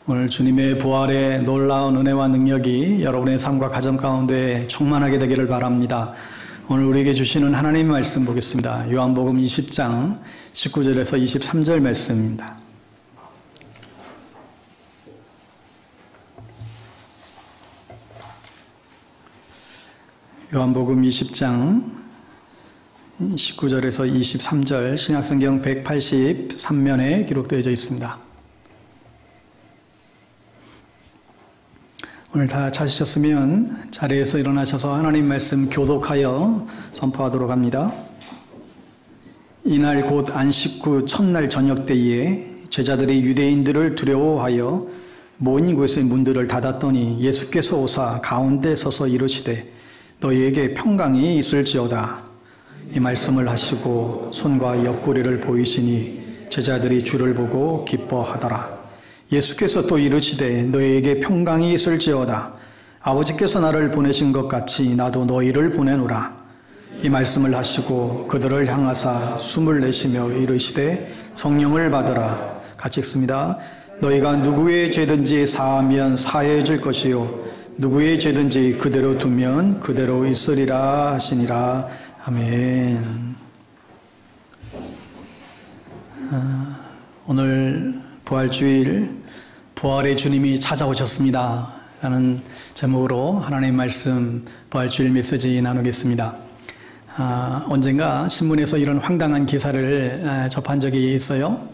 오늘 주님의 부활의 놀라운 은혜와 능력이 여러분의 삶과 가정 가운데 충만하게 되기를 바랍니다. 오늘 우리에게 주시는 하나님의 말씀 보겠습니다. 요한복음 20장 19절에서 23절 말씀입니다. 요한복음 20장 19절에서 23절 신약성경 183면에 기록되어 있습니다. 오늘 다 찾으셨으면 자리에서 일어나셔서 하나님 말씀 교독하여 선포하도록 합니다. 이날 곧 안식 후 첫날 저녁 때에 제자들이 유대인들을 두려워하여 모인 곳의 문들을 닫았더니 예수께서 오사 가운데 서서 이르시되 너희에게 평강이 있을지어다. 이 말씀을 하시고 손과 옆구리를 보이시니 제자들이 주를 보고 기뻐하더라. 예수께서 또 이르시되 너희에게 평강이 있을지어다. 아버지께서 나를 보내신 것 같이 나도 너희를 보내노라. 이 말씀을 하시고 그들을 향하사 숨을 내쉬며 이르시되 성령을 받으라. 같이 읽습니다. 너희가 누구의 죄든지 사하면 사해질 것이요 누구의 죄든지 그대로 두면 그대로 있으리라 하시니라. 아멘. 오늘 부활주일 부활의 주님이 찾아오셨습니다 라는 제목으로 하나님의 말씀 부활주일 메시지 나누겠습니다. 언젠가 신문에서 이런 황당한 기사를 접한 적이 있어요.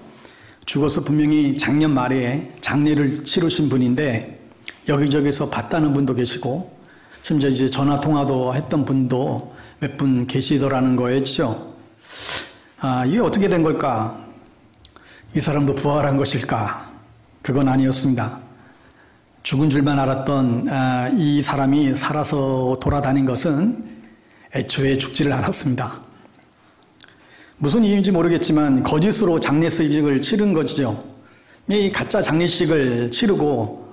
죽어서 분명히 작년 말에 장례를 치르신 분인데 여기저기서 봤다는 분도 계시고 심지어 이제 전화통화도 했던 분도 몇 분 계시더라는 거였죠. 이게 어떻게 된 걸까? 이 사람도 부활한 것일까? 그건 아니었습니다. 죽은 줄만 알았던 이 사람이 살아서 돌아다닌 것은 애초에 죽지를 않았습니다. 무슨 이유인지 모르겠지만 거짓으로 장례식을 치른 것이죠. 이 가짜 장례식을 치르고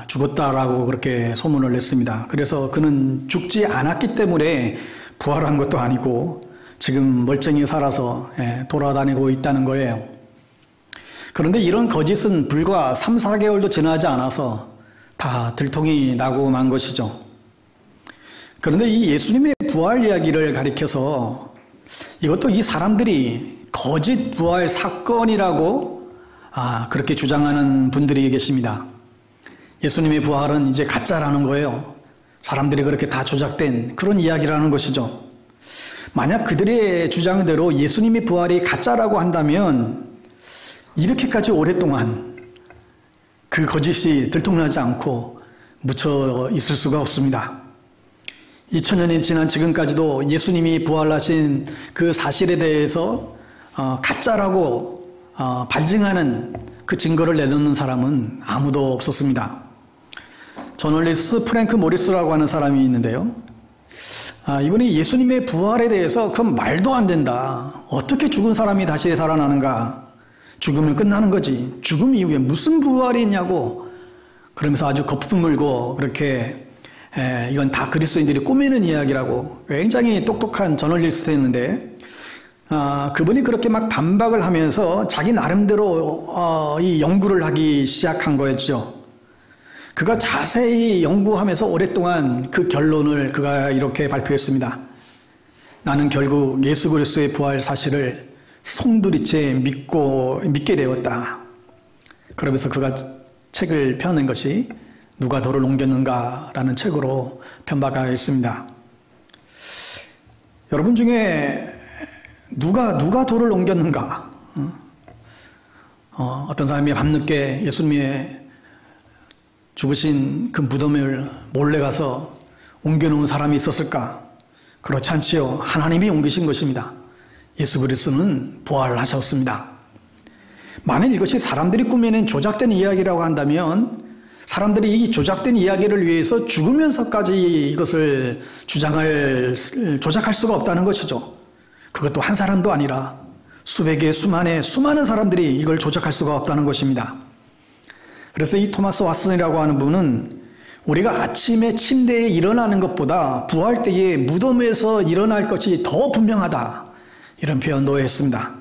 죽었다라고 그렇게 소문을 냈습니다. 그래서 그는 죽지 않았기 때문에 부활한 것도 아니고 지금 멀쩡히 살아서 돌아다니고 있다는 거예요. 그런데 이런 거짓은 불과 3, 4개월도 지나지 않아서 다 들통이 나고 만 것이죠. 그런데 이 예수님의 부활 이야기를 가리켜서 이것도 이 사람들이 거짓 부활 사건이라고 그렇게 주장하는 분들이 계십니다. 예수님의 부활은 이제 가짜라는 거예요. 사람들이 그렇게 다 조작된 그런 이야기라는 것이죠. 만약 그들의 주장대로 예수님의 부활이 가짜라고 한다면 이렇게까지 오랫동안 그 거짓이 들통나지 않고 묻혀 있을 수가 없습니다. 2000년이 지난 지금까지도 예수님이 부활하신 그 사실에 대해서 가짜라고 반증하는 그 증거를 내놓는 사람은 아무도 없었습니다. 저널리스트 프랭크 모리스라고 하는 사람이 있는데요. 이분이 예수님의 부활에 대해서 그건 말도 안 된다. 어떻게 죽은 사람이 다시 살아나는가? 죽으면 끝나는 거지. 죽음 이후에 무슨 부활이 있냐고. 그러면서 아주 거품 물고 그렇게 이건 다 그리스도인들이 꾸미는 이야기라고 굉장히 똑똑한 저널리스트였는데 그분이 그렇게 막 반박을 하면서 자기 나름대로 이 연구를 하기 시작한 거였죠. 그가 자세히 연구하면서 오랫동안 그 결론을 그가 이렇게 발표했습니다. 나는 결국 예수 그리스도의 부활 사실을 송두리째 믿게 되었다. 그러면서 그가 책을 펴낸 것이 누가 돌을 옮겼는가라는 책으로 편박하였습니다. 여러분 중에 누가 돌을 옮겼는가? 어떤 사람이 밤늦게 예수님의 죽으신 그 무덤을 몰래 가서 옮겨놓은 사람이 있었을까? 그렇지 않지요. 하나님이 옮기신 것입니다. 예수 그리스도는 부활하셨습니다. 만일 이것이 사람들이 꾸며낸 조작된 이야기라고 한다면 사람들이 이 조작된 이야기를 위해서 죽으면서까지 이것을 조작할 수가 없다는 것이죠. 그것도 한 사람도 아니라 수백의 수많은 사람들이 이걸 조작할 수가 없다는 것입니다. 그래서 이 토마스 왓슨이라고 하는 분은 우리가 아침에 침대에 일어나는 것보다 부활 때에 무덤에서 일어날 것이 더 분명하다. 이런 표현도 했습니다.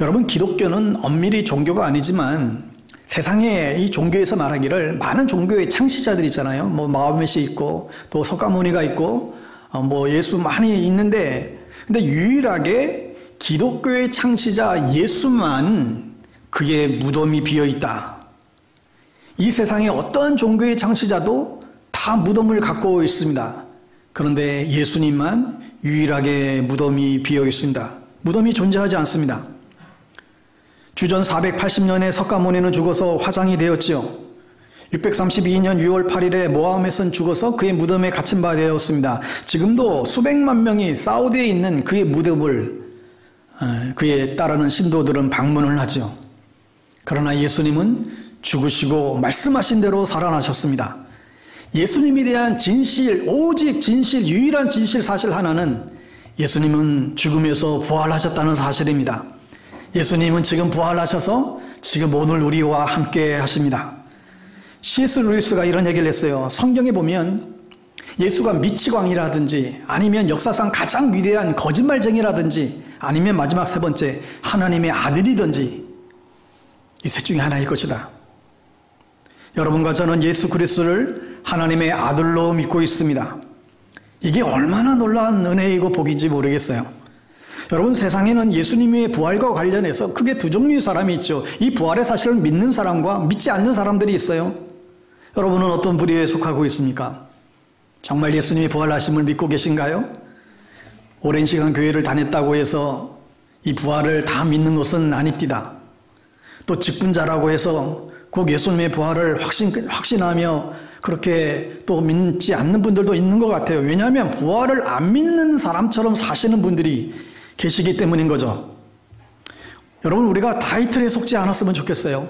여러분, 기독교는 엄밀히 종교가 아니지만 세상에 이 종교에서 말하기를 많은 종교의 창시자들이 있잖아요. 뭐 마호멧이 있고 또 석가모니가 있고 뭐 예수 많이 있는데, 근데 유일하게 기독교의 창시자 예수만 그의 무덤이 비어 있다. 이 세상에 어떤 종교의 창시자도 다 무덤을 갖고 있습니다. 그런데 예수님만 유일하게 무덤이 비어 있습니다. 무덤이 존재하지 않습니다. 주전 480년에 석가모니는 죽어서 화장이 되었지요. 632년 6월 8일에 모하메드는 죽어서 그의 무덤에 갇힌 바 되었습니다. 지금도 수백만 명이 사우디에 있는 그의 무덤을 그에 따르는 신도들은 방문을 하죠. 그러나 예수님은 죽으시고 말씀하신 대로 살아나셨습니다. 예수님에 대한 진실, 오직 진실, 유일한 진실 사실 하나는 예수님은 죽음에서 부활하셨다는 사실입니다. 예수님은 지금 부활하셔서 지금 오늘 우리와 함께 하십니다. C.S. 루이스가 이런 얘기를 했어요. 성경에 보면 예수가 미치광이라든지 아니면 역사상 가장 위대한 거짓말쟁이라든지 아니면 마지막 세 번째 하나님의 아들이든지 이 셋 중에 하나일 것이다. 여러분과 저는 예수 그리스도를 하나님의 아들로 믿고 있습니다. 이게 얼마나 놀라운 은혜이고 복인지 모르겠어요. 여러분, 세상에는 예수님의 부활과 관련해서 크게 두 종류의 사람이 있죠. 이 부활의 사실을 믿는 사람과 믿지 않는 사람들이 있어요. 여러분은 어떤 부류에 속하고 있습니까? 정말 예수님이 부활하심을 믿고 계신가요? 오랜 시간 교회를 다녔다고 해서 이 부활을 다 믿는 것은 아닙니다. 또 직분자라고 해서 꼭 예수님의 부활을 확신하며 그렇게 또 믿지 않는 분들도 있는 것 같아요. 왜냐하면 부활을 안 믿는 사람처럼 사시는 분들이 계시기 때문인 거죠. 여러분, 우리가 타이틀에 속지 않았으면 좋겠어요.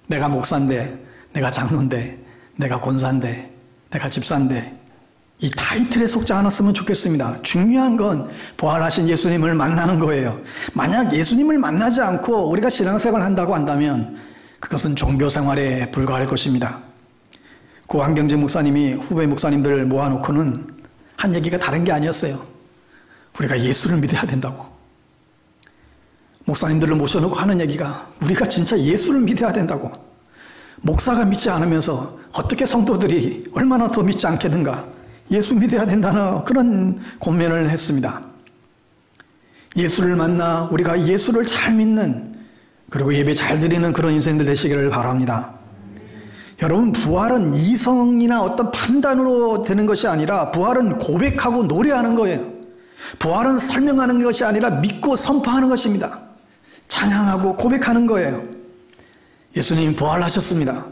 내가 목사인데, 내가 장로인데, 내가 권사인데, 내가 집사인데, 이 타이틀에 속지 않았으면 좋겠습니다. 중요한 건 부활하신 예수님을 만나는 거예요. 만약 예수님을 만나지 않고 우리가 신앙생활을 한다고 한다면 그것은 종교생활에 불과할 것입니다. 고 한경재 목사님이 후배 목사님들을 모아놓고는 한 얘기가 다른 게 아니었어요. 우리가 예수를 믿어야 된다고. 목사님들을 모셔놓고 하는 얘기가 우리가 진짜 예수를 믿어야 된다고. 목사가 믿지 않으면서 어떻게 성도들이 얼마나 더 믿지 않겠는가. 예수 믿어야 된다는 그런 권면을 했습니다. 예수를 만나 우리가 예수를 잘 믿는, 그리고 예배 잘 드리는 그런 인생들 되시기를 바랍니다. 여러분, 부활은 이성이나 어떤 판단으로 되는 것이 아니라 부활은 고백하고 노래하는 거예요. 부활은 설명하는 것이 아니라 믿고 선포하는 것입니다. 찬양하고 고백하는 거예요. 예수님 부활하셨습니다.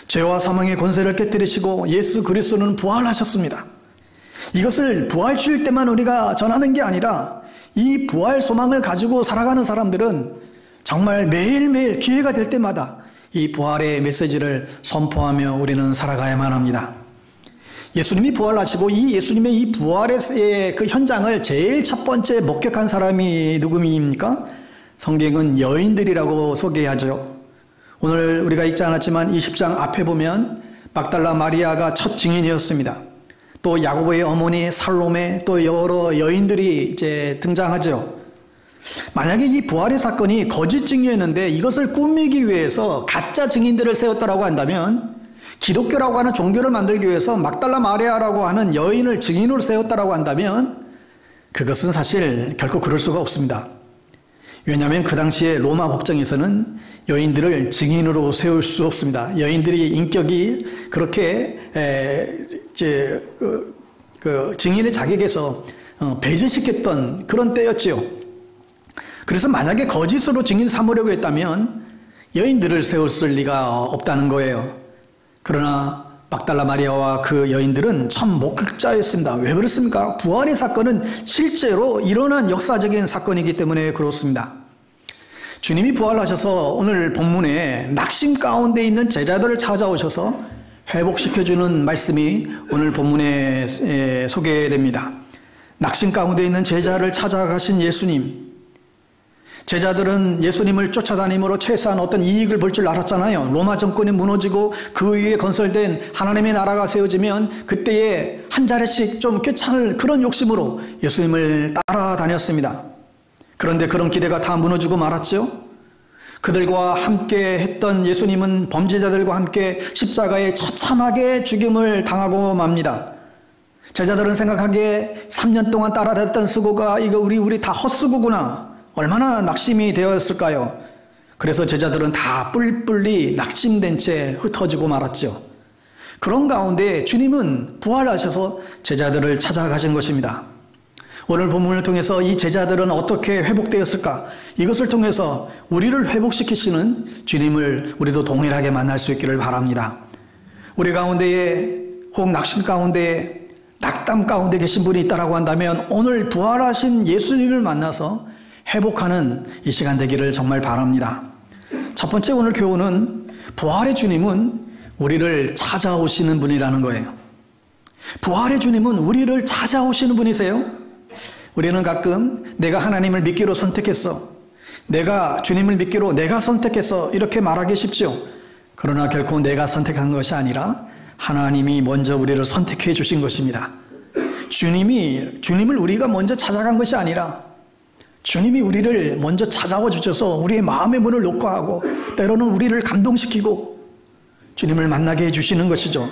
죄와 사망의 권세를 깨뜨리시고 예수 그리스도는 부활하셨습니다. 이것을 부활주일 때만 우리가 전하는 게 아니라 이 부활 소망을 가지고 살아가는 사람들은 정말 매일매일 기회가 될 때마다 이 부활의 메시지를 선포하며 우리는 살아가야만 합니다. 예수님이 부활하시고 이 예수님의 이 부활의 그 현장을 제일 첫 번째 목격한 사람이 누구입니까? 성경은 여인들이라고 소개하죠. 오늘 우리가 읽지 않았지만 20장 앞에 보면 막달라 마리아가 첫 증인이었습니다. 또 야고보의 어머니 살로메, 또 여러 여인들이 이제 등장하죠. 만약에 이 부활의 사건이 거짓 증거였는데 이것을 꾸미기 위해서 가짜 증인들을 세웠다라고 한다면, 기독교라고 하는 종교를 만들기 위해서 막달라 마리아라고 하는 여인을 증인으로 세웠다라고 한다면 그것은 사실 결코 그럴 수가 없습니다. 왜냐하면 그 당시에 로마 법정에서는 여인들을 증인으로 세울 수 없습니다. 여인들이 인격이 그렇게 증인의 자격에서 배제시켰던 그런 때였지요. 그래서 만약에 거짓으로 증인 삼으려고 했다면 여인들을 세웠을 리가 없다는 거예요. 그러나 막달라 마리아와 그 여인들은 참 목격자였습니다. 왜 그렇습니까? 부활의 사건은 실제로 일어난 역사적인 사건이기 때문에 그렇습니다. 주님이 부활하셔서 오늘 본문에 낙심 가운데 있는 제자들을 찾아오셔서 회복시켜주는 말씀이 오늘 본문에 소개됩니다. 낙심 가운데 있는 제자를 찾아가신 예수님. 제자들은 예수님을 쫓아다님으로 최소한 어떤 이익을 볼 줄 알았잖아요. 로마 정권이 무너지고 그 위에 건설된 하나님의 나라가 세워지면 그때에 한 자리씩 좀 꿰찬을 그런 욕심으로 예수님을 따라다녔습니다. 그런데 그런 기대가 다 무너지고 말았죠. 그들과 함께 했던 예수님은 범죄자들과 함께 십자가에 처참하게 죽임을 당하고 맙니다. 제자들은 생각하기에 3년 동안 따라다녔던 수고가 이거 우리 다 헛수고구나. 얼마나 낙심이 되었을까요? 그래서 제자들은 다 뿔뿔이 낙심된 채 흩어지고 말았죠. 그런 가운데 주님은 부활하셔서 제자들을 찾아가신 것입니다. 오늘 본문을 통해서 이 제자들은 어떻게 회복되었을까? 이것을 통해서 우리를 회복시키시는 주님을 우리도 동일하게 만날 수 있기를 바랍니다. 우리 가운데에 혹 낙심 가운데에 낙담 가운데 계신 분이 있다고 한다면 오늘 부활하신 예수님을 만나서 회복하는 이 시간 되기를 정말 바랍니다. 첫 번째 오늘 교훈은 부활의 주님은 우리를 찾아오시는 분이라는 거예요. 부활의 주님은 우리를 찾아오시는 분이세요. 우리는 가끔 내가 하나님을 믿기로 선택했어. 내가 주님을 믿기로 내가 선택했어. 이렇게 말하기 쉽죠. 그러나 결코 내가 선택한 것이 아니라 하나님이 먼저 우리를 선택해 주신 것입니다. 주님을 우리가 먼저 찾아간 것이 아니라 주님이 우리를 먼저 찾아와 주셔서 우리의 마음의 문을 놓고 하고 때로는 우리를 감동시키고 주님을 만나게 해주시는 것이죠.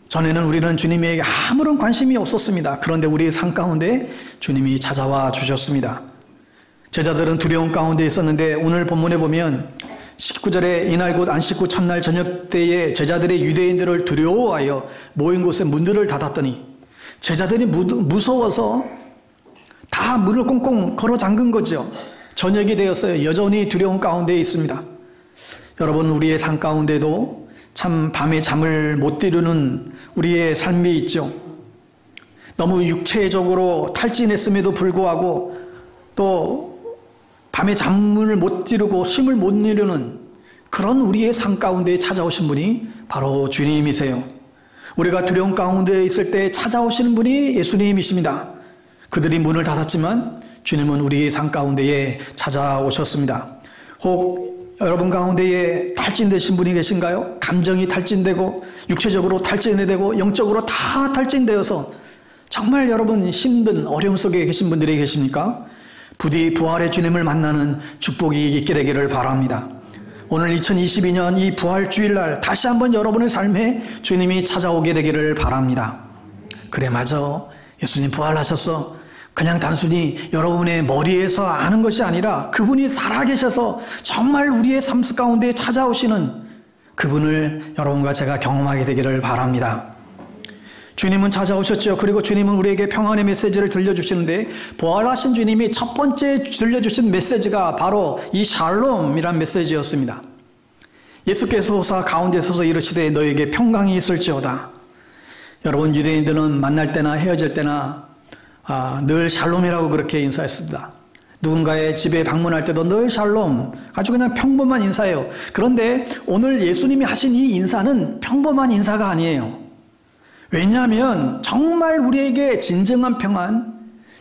전에는 우리는 주님에게 아무런 관심이 없었습니다. 그런데 우리의 삶 가운데 주님이 찾아와 주셨습니다. 제자들은 두려움 가운데 있었는데 오늘 본문에 보면 19절에 이날 곧 안식 후 첫날 저녁 때에 제자들이 유대인들을 두려워하여 모인 곳에 문들을 닫았더니 제자들이 무서워서 다 문을 꽁꽁 걸어 잠근 거죠. 저녁이 되었어요. 여전히 두려움 가운데 있습니다. 여러분, 우리의 삶 가운데도 참 밤에 잠을 못 이루는 우리의 삶이 있죠. 너무 육체적으로 탈진했음에도 불구하고 또 밤에 잠을 못 이루고 쉼을 못 이루는 그런 우리의 삶 가운데 찾아오신 분이 바로 주님이세요. 우리가 두려움 가운데 있을 때 찾아오시는 분이 예수님이십니다. 그들이 문을 닫았지만 주님은 우리의 삶 가운데에 찾아오셨습니다. 혹 여러분 가운데에 탈진되신 분이 계신가요? 감정이 탈진되고 육체적으로 탈진되고 영적으로 다 탈진되어서 정말 여러분 힘든 어려움 속에 계신 분들이 계십니까? 부디 부활의 주님을 만나는 축복이 있게 되기를 바랍니다. 오늘 2022년 이 부활주일날 다시 한번 여러분의 삶에 주님이 찾아오게 되기를 바랍니다. 그래, 맞아. 예수님 부활하셨어. 그냥 단순히 여러분의 머리에서 아는 것이 아니라 그분이 살아계셔서 정말 우리의 삶 가운데 찾아오시는 그분을 여러분과 제가 경험하게 되기를 바랍니다. 주님은 찾아오셨죠. 그리고 주님은 우리에게 평안의 메시지를 들려주시는데 부활하신 주님이 첫 번째 들려주신 메시지가 바로 이 샬롬이란 메시지였습니다. 예수께서 가운데 서서 이르시되 너에게 평강이 있을지어다. 여러분, 유대인들은 만날 때나 헤어질 때나 늘 샬롬이라고 그렇게 인사했습니다. 누군가의 집에 방문할 때도 늘 샬롬, 아주 그냥 평범한 인사예요. 그런데 오늘 예수님이 하신 이 인사는 평범한 인사가 아니에요. 왜냐하면 정말 우리에게 진정한 평안,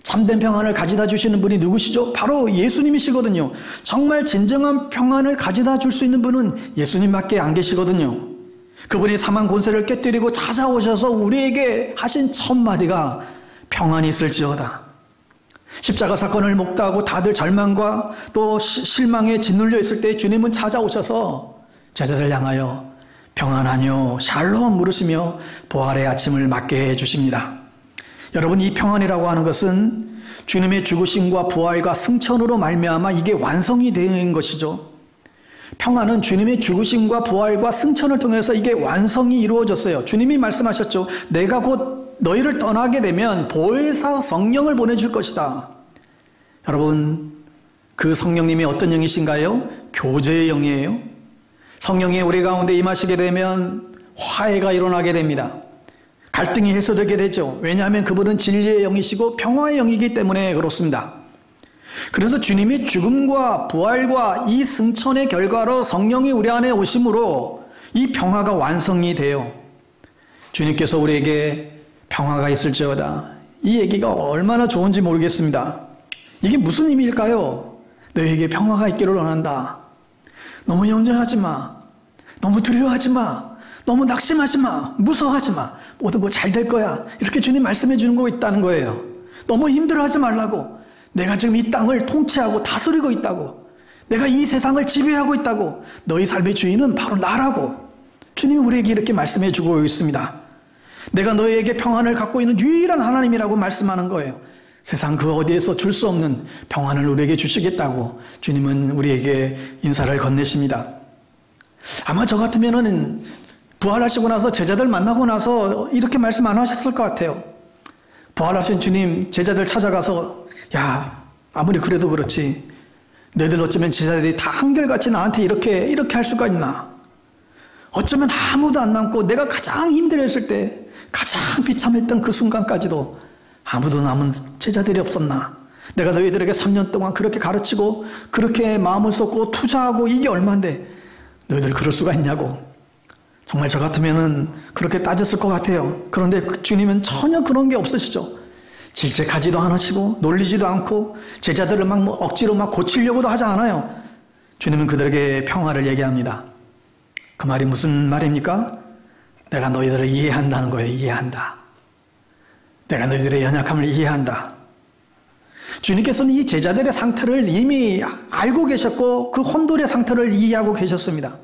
참된 평안을 가져다 주시는 분이 누구시죠? 바로 예수님이시거든요. 정말 진정한 평안을 가져다 줄 수 있는 분은 예수님밖에 안 계시거든요. 그분이 사망 권세를 깨뜨리고 찾아오셔서 우리에게 하신 첫 마디가 평안이 있을지어다. 십자가 사건을 목도하고 다들 절망과 또 실망에 짓눌려 있을 때 주님은 찾아오셔서 제자들 향하여 평안하뇨 샬롬 물으시며 부활의 아침을 맞게 해주십니다. 여러분, 이 평안이라고 하는 것은 주님의 죽으심과 부활과 승천으로 말미암아 이게 완성이 되는 것이죠. 평안은 주님의 죽으심과 부활과 승천을 통해서 이게 완성이 이루어졌어요. 주님이 말씀하셨죠. 내가 곧 너희를 떠나게 되면 보혜사 성령을 보내줄 것이다. 여러분, 그 성령님이 어떤 영이신가요? 교제의 영이에요. 성령이 우리 가운데 임하시게 되면 화해가 일어나게 됩니다. 갈등이 해소되게 되죠. 왜냐하면 그분은 진리의 영이시고 평화의 영이기 때문에 그렇습니다. 그래서 주님이 죽음과 부활과 이 승천의 결과로 성령이 우리 안에 오심으로 이 평화가 완성이 돼요. 주님께서 우리에게 평화가 있을지어다. 이 얘기가 얼마나 좋은지 모르겠습니다. 이게 무슨 의미일까요? 너에게 평화가 있기를 원한다. 너무 염려하지 마. 너무 두려워하지 마. 너무 낙심하지 마. 무서워하지 마. 모든 거 잘 될 거야. 이렇게 주님 말씀해 주는 거 있다는 거예요. 너무 힘들어하지 말라고. 내가 지금 이 땅을 통치하고 다스리고 있다고. 내가 이 세상을 지배하고 있다고. 너희 삶의 주인은 바로 나라고. 주님이 우리에게 이렇게 말씀해 주고 있습니다. 내가 너희에게 평안을 갖고 있는 유일한 하나님이라고 말씀하는 거예요. 세상 그 어디에서 줄 수 없는 평안을 우리에게 주시겠다고 주님은 우리에게 인사를 건네십니다. 아마 저 같으면은 부활하시고 나서 제자들 만나고 나서 이렇게 말씀 안 하셨을 것 같아요. 부활하신 주님 제자들 찾아가서 야, 아무리 그래도 그렇지 너희들 어쩌면 제자들이 다 한결같이 나한테 이렇게 할 수가 있나. 어쩌면 아무도 안 남고 내가 가장 힘들었을 때 가장 비참했던 그 순간까지도 아무도 남은 제자들이 없었나. 내가 너희들에게 3년 동안 그렇게 가르치고 그렇게 마음을 쏟고 투자하고 이게 얼만데 너희들 그럴 수가 있냐고. 정말 저 같으면은 그렇게 따졌을 것 같아요. 그런데 주님은 전혀 그런 게 없으시죠. 질책하지도 않으시고 놀리지도 않고 제자들을 막 억지로 막 고치려고도 하지 않아요. 주님은 그들에게 평화를 얘기합니다. 그 말이 무슨 말입니까? 내가 너희들을 이해한다는 거예요. 이해한다. 내가 너희들의 연약함을 이해한다. 주님께서는 이 제자들의 상태를 이미 알고 계셨고 그 혼돈의 상태를 이해하고 계셨습니다.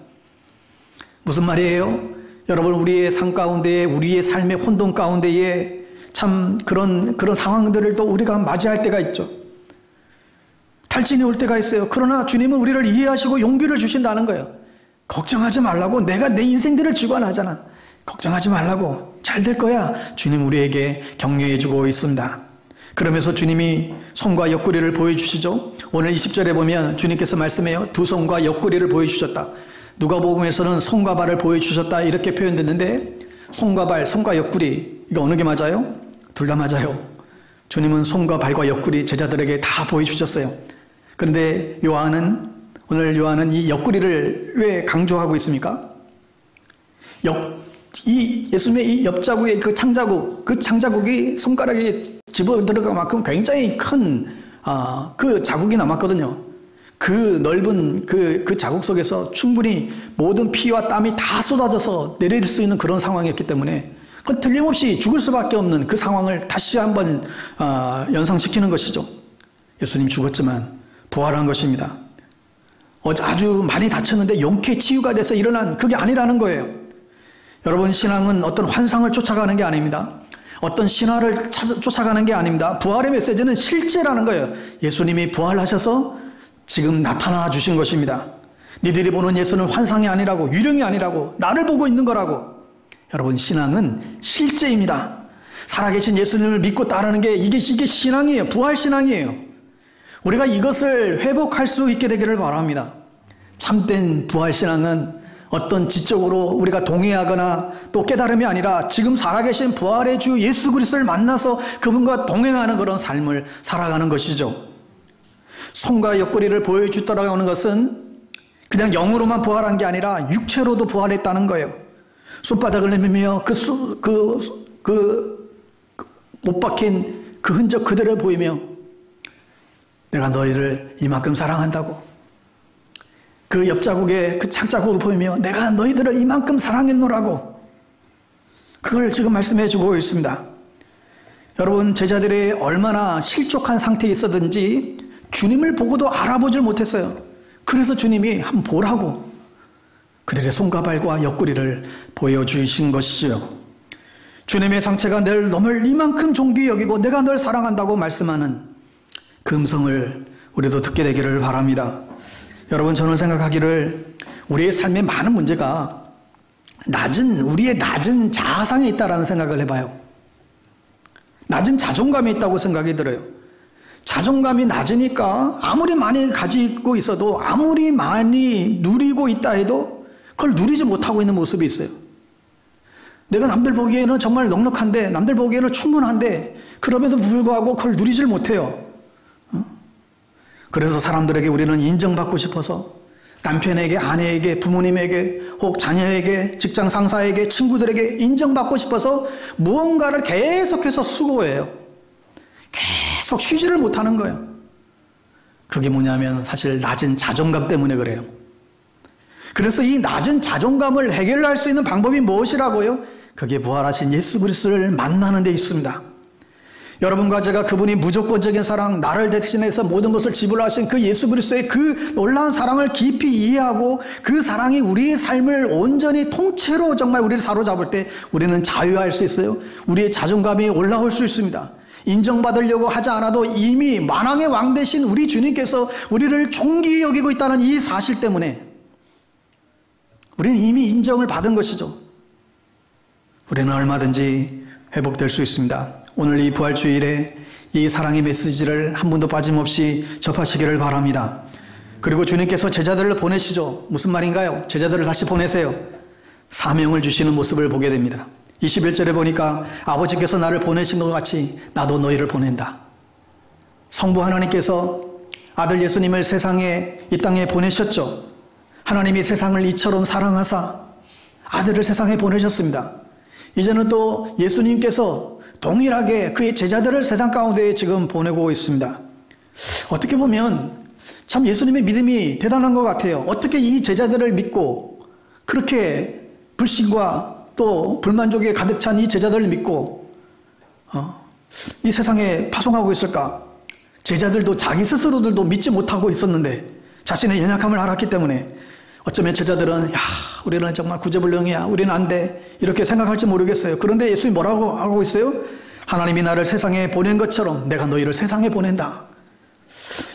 무슨 말이에요? 여러분, 우리의 삶 가운데, 우리의 삶의 혼돈 가운데에 참 그런 상황들을 또 우리가 맞이할 때가 있죠. 탈진이 올 때가 있어요. 그러나 주님은 우리를 이해하시고 용기를 주신다는 거예요. 걱정하지 말라고. 내가 내 인생들을 주관하잖아. 걱정하지 말라고. 잘 될 거야. 주님 우리에게 격려해 주고 있습니다. 그러면서 주님이 손과 옆구리를 보여주시죠. 오늘 20절에 보면 주님께서 말씀해요. 두 손과 옆구리를 보여주셨다. 누가복음에서는 손과 발을 보여주셨다 이렇게 표현됐는데 손과 발, 손과 옆구리 이거 어느 게 맞아요? 둘 다 맞아요. 주님은 손과 발과 옆구리 제자들에게 다 보여주셨어요. 그런데 오늘 요한은 이 옆구리를 왜 강조하고 있습니까? 예수님의 이 옆자국의 그 창자국이 손가락에 집어들어갈 만큼 굉장히 큰 그 자국이 남았거든요. 그 넓은 그 자국 속에서 충분히 모든 피와 땀이 다 쏟아져서 내릴 수 있는 그런 상황이었기 때문에 그건 틀림없이 죽을 수밖에 없는 그 상황을 다시 한번 연상시키는 것이죠. 예수님 죽었지만 부활한 것입니다. 아주 많이 다쳤는데 용케 치유가 돼서 일어난 그게 아니라는 거예요. 여러분, 신앙은 어떤 환상을 쫓아가는 게 아닙니다. 어떤 신화를 쫓아가는 게 아닙니다. 부활의 메시지는 실제라는 거예요. 예수님이 부활하셔서 지금 나타나 주신 것입니다. 니들이 보는 예수는 환상이 아니라고, 유령이 아니라고, 나를 보고 있는 거라고. 여러분, 신앙은 실제입니다. 살아계신 예수님을 믿고 따르는 게 이게 신앙이에요. 부활신앙이에요. 우리가 이것을 회복할 수 있게 되기를 바랍니다. 참된 부활신앙은 어떤 지적으로 우리가 동의하거나 또 깨달음이 아니라 지금 살아계신 부활의 주 예수 그리스도를 만나서 그분과 동행하는 그런 삶을 살아가는 것이죠. 손과 옆구리를 보여주더라고 하는 것은 그냥 영으로만 부활한 게 아니라 육체로도 부활했다는 거예요. 손바닥을 내밀며 못 박힌 그 흔적 그대로 보이며 내가 너희를 이만큼 사랑한다고. 그 옆자국에 그 창자국을 보이며 내가 너희들을 이만큼 사랑했노라고. 그걸 지금 말씀해 주고 있습니다. 여러분, 제자들이 얼마나 실족한 상태에 있었든지 주님을 보고도 알아보질 못했어요. 그래서 주님이 한번 보라고 그들의 손과 발과 옆구리를 보여주신 것이죠. 주님의 상체가 너를 이만큼 존귀히 여기고 내가 널 사랑한다고 말씀하는 그 음성을 우리도 듣게 되기를 바랍니다. 여러분, 저는 생각하기를 우리의 삶의 많은 문제가 우리의 낮은 자아상에 있다라는 생각을 해봐요. 낮은 자존감이 있다고 생각이 들어요. 자존감이 낮으니까 아무리 많이 가지고 있어도 아무리 많이 누리고 있다 해도 그걸 누리지 못하고 있는 모습이 있어요. 내가 남들 보기에는 정말 넉넉한데 남들 보기에는 충분한데 그럼에도 불구하고 그걸 누리질 못해요. 그래서 사람들에게 우리는 인정받고 싶어서 남편에게, 아내에게, 부모님에게, 혹 자녀에게, 직장 상사에게, 친구들에게 인정받고 싶어서 무언가를 계속해서 수고해요. 계속 쉬지를 못하는 거예요. 그게 뭐냐면 사실 낮은 자존감 때문에 그래요. 그래서 이 낮은 자존감을 해결할 수 있는 방법이 무엇이라고요? 그게 부활하신 예수 그리스도를 만나는 데 있습니다. 여러분과 제가 그분이 무조건적인 사랑, 나를 대신해서 모든 것을 지불하신 그 예수 그리스도의 그 놀라운 사랑을 깊이 이해하고 그 사랑이 우리의 삶을 온전히 통째로 정말 우리를 사로잡을 때 우리는 자유할 수 있어요. 우리의 자존감이 올라올 수 있습니다. 인정받으려고 하지 않아도 이미 만왕의 왕 되신 우리 주님께서 우리를 존귀히 여기고 있다는 이 사실 때문에 우리는 이미 인정을 받은 것이죠. 우리는 얼마든지 회복될 수 있습니다. 오늘 이 부활주일에 이 사랑의 메시지를 한 분도 빠짐없이 접하시기를 바랍니다. 그리고 주님께서 제자들을 보내시죠. 무슨 말인가요? 제자들을 다시 보내세요. 사명을 주시는 모습을 보게 됩니다. 21절에 보니까 아버지께서 나를 보내신 것 같이 나도 너희를 보낸다. 성부 하나님께서 아들 예수님을 세상에 이 땅에 보내셨죠. 하나님이 세상을 이처럼 사랑하사 아들을 세상에 보내셨습니다. 이제는 또 예수님께서 동일하게 그의 제자들을 세상 가운데 지금 보내고 있습니다. 어떻게 보면 참 예수님의 믿음이 대단한 것 같아요. 어떻게 이 제자들을 믿고 그렇게 불신과 또 불만족에 가득 찬 이 제자들을 믿고 이 세상에 파송하고 있을까? 제자들도 자기 스스로들도 믿지 못하고 있었는데 자신의 연약함을 알았기 때문에 어쩌면 제자들은 우리는 정말 구제불능이야, 우리는 안 돼, 이렇게 생각할지 모르겠어요. 그런데 예수님이 뭐라고 하고 있어요? 하나님이 나를 세상에 보낸 것처럼 내가 너희를 세상에 보낸다.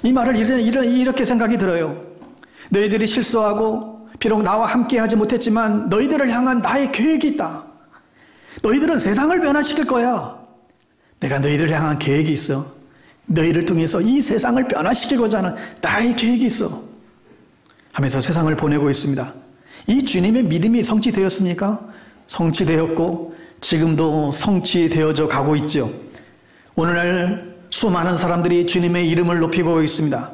이 말을 이렇게 생각이 들어요. 너희들이 실수하고 비록 나와 함께 하지 못했지만 너희들을 향한 나의 계획이 있다. 너희들은 세상을 변화시킬 거야. 내가 너희들을 향한 계획이 있어. 너희를 통해서 이 세상을 변화시키고자 하는 나의 계획이 있어 하면서 세상을 보내고 있습니다. 이 주님의 믿음이 성취되었습니까? 성취되었고 지금도 성취되어져 가고 있죠. 오늘날 수많은 사람들이 주님의 이름을 높이고 있습니다.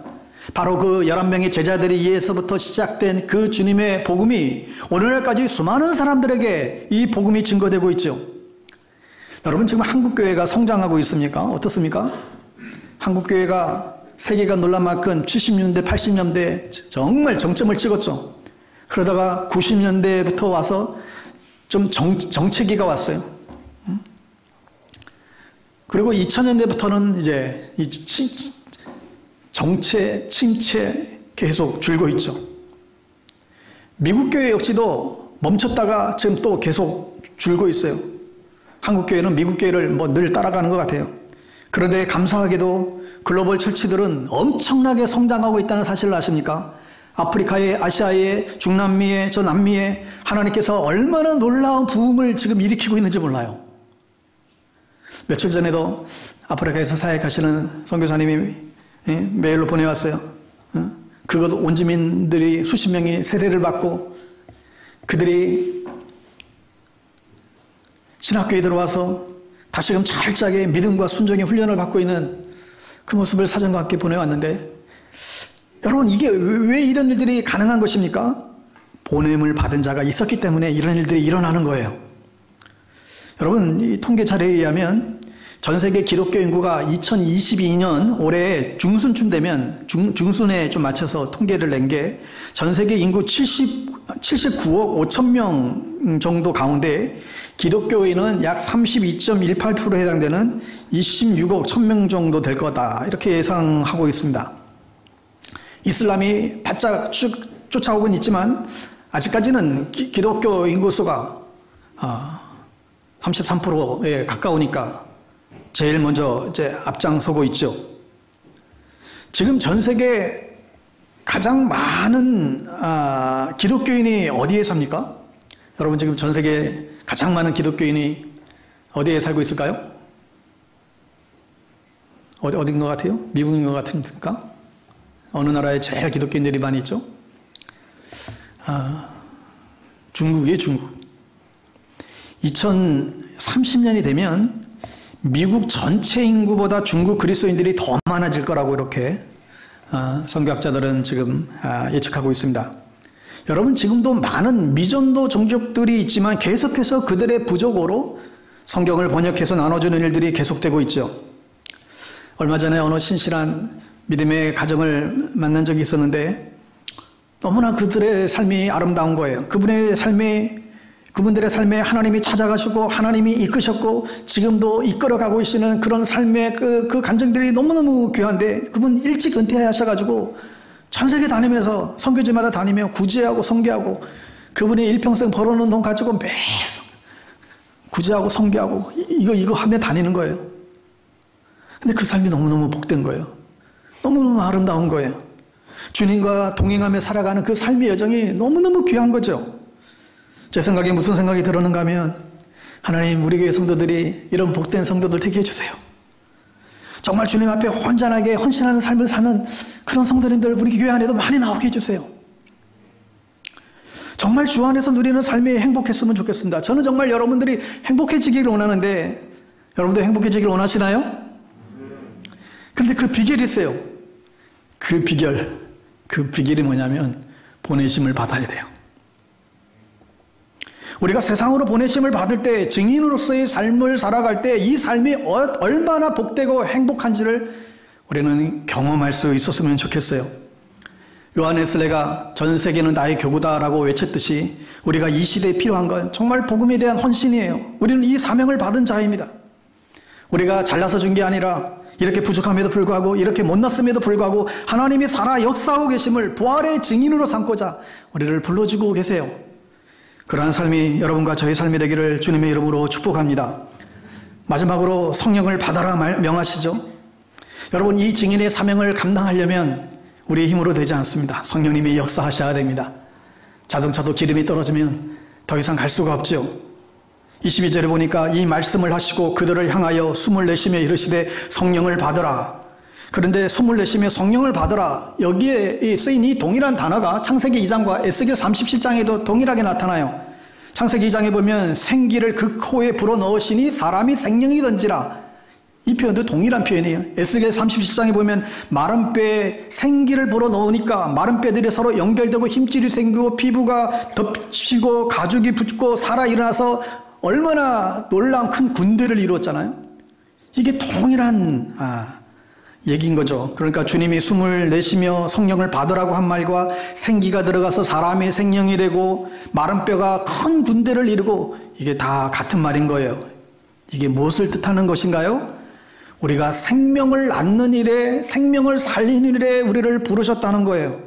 바로 그 11명의 제자들에 의해서부터 시작된 그 주님의 복음이 오늘날까지 수많은 사람들에게 이 복음이 증거되고 있죠. 여러분, 지금 한국교회가 성장하고 있습니까? 어떻습니까? 한국교회가 세계가 놀란 만큼 70년대, 80년대 정말 정점을 찍었죠. 그러다가 90년대부터 와서 좀 정체기가 왔어요. 그리고 2000년대부터는 이제 침체 계속 줄고 있죠. 미국 교회 역시도 멈췄다가 지금 또 계속 줄고 있어요. 한국 교회는 미국 교회를 늘 따라가는 것 같아요. 그런데 감사하게도 글로벌 철치들은 엄청나게 성장하고 있다는 사실을 아십니까? 아프리카에, 아시아에, 중남미에, 저 남미에 하나님께서 얼마나 놀라운 부흥을 지금 일으키고 있는지 몰라요. 며칠 전에도 아프리카에서 사역하시는 선교사님이 메일로 보내왔어요. 그것 원주민들이 수십 명이 세례를 받고 그들이 신학교에 들어와서 다시금 철저하게 믿음과 순종의 훈련을 받고 있는 그 모습을 사진과 함께 보내왔는데, 여러분, 이게 왜 이런 일들이 가능한 것입니까? 보냄을 받은 자가 있었기 때문에 이런 일들이 일어나는 거예요. 여러분, 이 통계 자료에 의하면 전 세계 기독교 인구가 2022년 올해 중순쯤 되면 중순에 좀 맞춰서 통계를 낸 게 전 세계 인구 79억 5천 명 정도 가운데 기독교인은 약 32.18%에 해당되는 26억 1,000명 정도 될 거다, 이렇게 예상하고 있습니다. 이슬람이 바짝 쫓아오곤 있지만 아직까지는 기독교 인구수가 33%에 가까우니까 제일 먼저 이제 앞장서고 있죠. 지금 전 세계 가장 많은 기독교인이 어디에 삽니까? 여러분, 지금 전 세계 가장 많은 기독교인이 어디에 살고 있을까요? 어딘 것 같아요? 미국인 것 같습니까? 어느 나라에 제일 기독교인들이 많이 있죠? 중국이에요, 중국. 2030년이 되면 미국 전체 인구보다 중국 그리스도인들이 더 많아질 거라고 이렇게 선교학자들은 지금 예측하고 있습니다. 여러분, 지금도 많은 미전도 종족들이 있지만 계속해서 그들의 부족으로 성경을 번역해서 나눠주는 일들이 계속되고 있죠. 얼마 전에 어느 신실한 믿음의 가정을 만난 적이 있었는데 너무나 그들의 삶이 아름다운 거예요. 그분의 삶이 그분들의 삶에 하나님이 찾아가시고 하나님이 이끄셨고 지금도 이끌어가고 계시는 그런 삶의 그 감정들이 너무너무 귀한데 그분 일찍 은퇴하셔가지고 전 세계 다니면서 선교지마다 다니며 구제하고 선교하고 그분이 일평생 벌어놓은 돈 가지고 매일 구제하고 선교하고 이거 하며 다니는 거예요. 근데 그 삶이 너무너무 복된 거예요. 너무너무 아름다운 거예요. 주님과 동행하며 살아가는 그 삶의 여정이 너무너무 귀한 거죠. 제 생각에 무슨 생각이 들었는가 하면 하나님 우리 교회 성도들이 이런 복된 성도들 되게 해주세요. 정말 주님 앞에 혼전하게 헌신하는 삶을 사는 그런 성도님들 우리 교회 안에도 많이 나오게 해주세요. 정말 주 안에서 누리는 삶이 행복했으면 좋겠습니다. 저는 정말 여러분들이 행복해지기를 원하는데 여러분도 행복해지기를 원하시나요? 그런데 그 비결이 있어요. 그 비결이 뭐냐면 보내심을 받아야 돼요. 우리가 세상으로 보내심을 받을 때 증인으로서의 삶을 살아갈 때 이 삶이 얼마나 복되고 행복한지를 우리는 경험할 수 있었으면 좋겠어요. 요한 웨슬레가 전 세계는 나의 교구다라고 외쳤듯이 우리가 이 시대에 필요한 건 정말 복음에 대한 헌신이에요. 우리는 이 사명을 받은 자입니다. 우리가 잘나서 준 게 아니라 이렇게 부족함에도 불구하고 이렇게 못났음에도 불구하고 하나님이 살아 역사하고 계심을 부활의 증인으로 삼고자 우리를 불러주고 계세요. 그러한 삶이 여러분과 저의 삶이 되기를 주님의 이름으로 축복합니다. 마지막으로 성령을 받아라 명하시죠. 여러분 이 증인의 사명을 감당하려면 우리의 힘으로 되지 않습니다. 성령님이 역사하셔야 됩니다. 자동차도 기름이 떨어지면 더 이상 갈 수가 없죠. 22절에 보니까 이 말씀을 하시고 그들을 향하여 숨을 내쉬며 이르시되 성령을 받으라. 그런데 숨을 내쉬며 성령을 받으라. 여기에 쓰인 이 동일한 단어가 창세기 2장과 에스겔 37장에도 동일하게 나타나요. 창세기 2장에 보면 생기를 그 코에 불어넣으시니 사람이 생명이던지라. 이 표현도 동일한 표현이에요. 에스겔 37장에 보면 마른 뼈에 생기를 불어넣으니까 마른 뼈들이 서로 연결되고 힘줄이 생기고 피부가 덮치고 가죽이 붙고 살아 일어나서 얼마나 놀라운 큰 군대를 이루었잖아요. 이게 동일한 얘기인 거죠. 그러니까 주님이 숨을 내쉬며 성령을 받으라고 한 말과 생기가 들어가서 사람의 생명이 되고 마른 뼈가 큰 군대를 이루고 이게 다 같은 말인 거예요. 이게 무엇을 뜻하는 것인가요? 우리가 생명을 낳는 일에 생명을 살리는 일에 우리를 부르셨다는 거예요.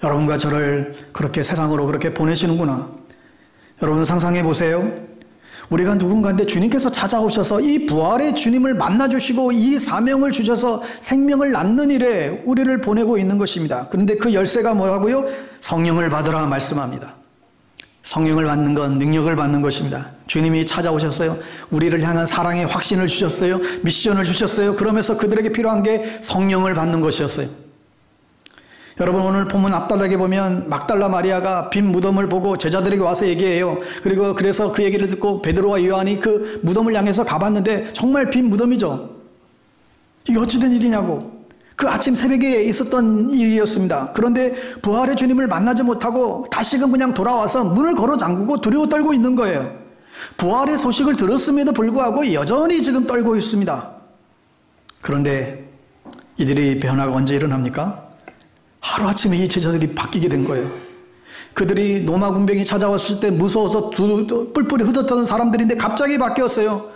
여러분과 저를 그렇게 세상으로 그렇게 보내시는구나. 여러분 상상해 보세요. 우리가 누군가인데 주님께서 찾아오셔서 이 부활의 주님을 만나주시고 이 사명을 주셔서 생명을 낳는 일에 우리를 보내고 있는 것입니다. 그런데 그 열쇠가 뭐라고요? 성령을 받으라 말씀합니다. 성령을 받는 건 능력을 받는 것입니다. 주님이 찾아오셨어요. 우리를 향한 사랑의 확신을 주셨어요. 미션을 주셨어요. 그러면서 그들에게 필요한 게 성령을 받는 것이었어요. 여러분 오늘 본문 앞달락에 보면 막달라 마리아가 빈 무덤을 보고 제자들에게 와서 얘기해요. 그리고 그래서 그 얘기를 듣고 베드로와 요한이 그 무덤을 향해서 가봤는데 정말 빈 무덤이죠. 이게 어찌된 일이냐고. 그 아침 새벽에 있었던 일이었습니다. 그런데 부활의 주님을 만나지 못하고 다시금 그냥 돌아와서 문을 걸어 잠그고 두려워 떨고 있는 거예요. 부활의 소식을 들었음에도 불구하고 여전히 지금 떨고 있습니다. 그런데 이들의 변화가 언제 일어납니까? 하루아침에 이 제자들이 바뀌게 된 거예요. 그들이 로마 군병이 찾아왔을 때 무서워서 뿔뿔이 흩어졌던 사람들인데 갑자기 바뀌었어요.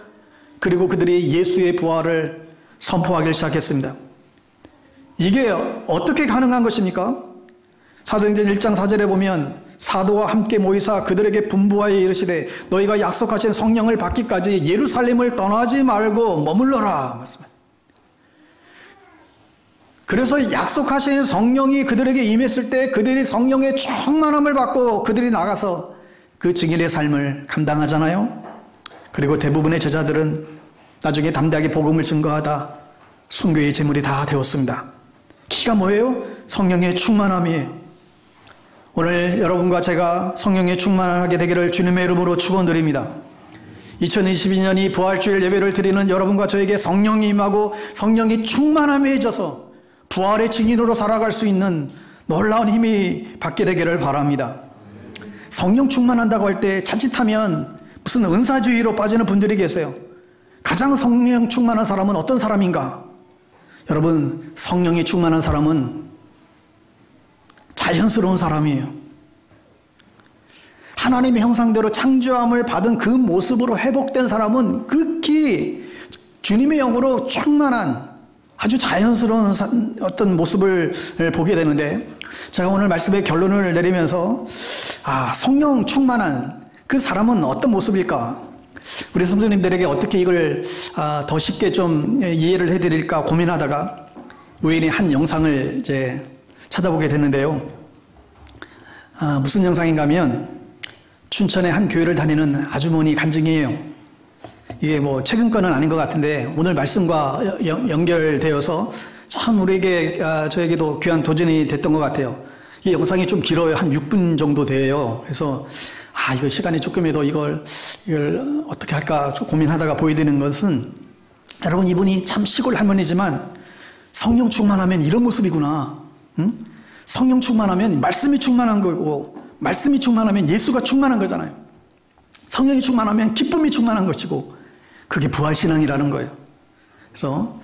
그리고 그들이 예수의 부활을 선포하기 시작했습니다. 이게 어떻게 가능한 것입니까? 사도행전 1장 4절에 보면 사도와 함께 모이사 그들에게 분부하여 이르시되 너희가 약속하신 성령을 받기까지 예루살렘을 떠나지 말고 머물러라 말씀합니다. 그래서 약속하신 성령이 그들에게 임했을 때 그들이 성령의 충만함을 받고 그들이 나가서 그 증인의 삶을 감당하잖아요. 그리고 대부분의 제자들은 나중에 담대하게 복음을 증거하다 순교의 제물이 다 되었습니다. 키가 뭐예요? 성령의 충만함이에요. 오늘 여러분과 제가 성령의 충만하게 되기를 주님의 이름으로 축원드립니다. 2022년이 부활주일 예배를 드리는 여러분과 저에게 성령이 임하고 성령이 충만함해져서 부활의 증인으로 살아갈 수 있는 놀라운 힘이 받게 되기를 바랍니다. 성령 충만한다고 할 때 자칫하면 무슨 은사주의로 빠지는 분들이 계세요. 가장 성령 충만한 사람은 어떤 사람인가? 여러분, 성령이 충만한 사람은 자연스러운 사람이에요. 하나님의 형상대로 창조함을 받은 그 모습으로 회복된 사람은 극히 주님의 영으로 충만한 아주 자연스러운 어떤 모습을 보게 되는데, 제가 오늘 말씀의 결론을 내리면서 성령 충만한 그 사람은 어떤 모습일까? 우리 성도님들에게 어떻게 이걸 더 쉽게 좀 이해를 해드릴까 고민하다가 우연히 한 영상을 이제 찾아보게 됐는데요. 무슨 영상인가 하면 춘천의 한 교회를 다니는 아주머니 간증이에요. 이게 뭐 최근 거는 아닌 것 같은데 오늘 말씀과 연결되어서 참 우리에게 저에게도 귀한 도전이 됐던 것 같아요. 이 영상이 좀 길어요. 한 6분 정도 돼요. 그래서 이거 시간이 조금이라도 이걸 어떻게 할까 좀 고민하다가 보여드리는 것은, 여러분, 이분이 참 시골 할머니지만 성령 충만하면 이런 모습이구나. 성령 충만하면 말씀이 충만한 거고, 말씀이 충만하면 예수가 충만한 거잖아요. 성령이 충만하면 기쁨이 충만한 것이고, 그게 부활신앙이라는 거예요. 그래서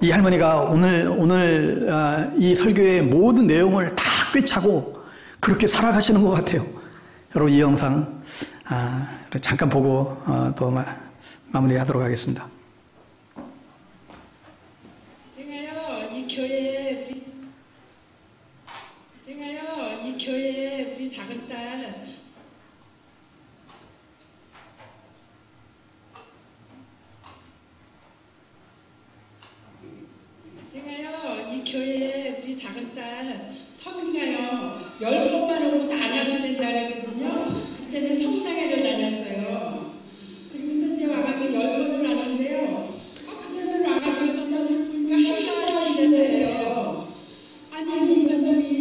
이 할머니가 오늘 이 설교의 모든 내용을 다 꿰차고 그렇게 살아가시는 것 같아요. 여러분, 이 영상 잠깐 보고 또 마무리하도록 하겠습니다. 제가요 이 교회에 우리 작은 딸 성인가요 10번만 오고서 안아주는 날이거든요. 그때는 성당회를 다녔어요. 그리고 선생님 와가지고 10번을 하는데요. 그때는 와가지고 선생님을 보니까 한가하게 되세요. 아니 이 선생님이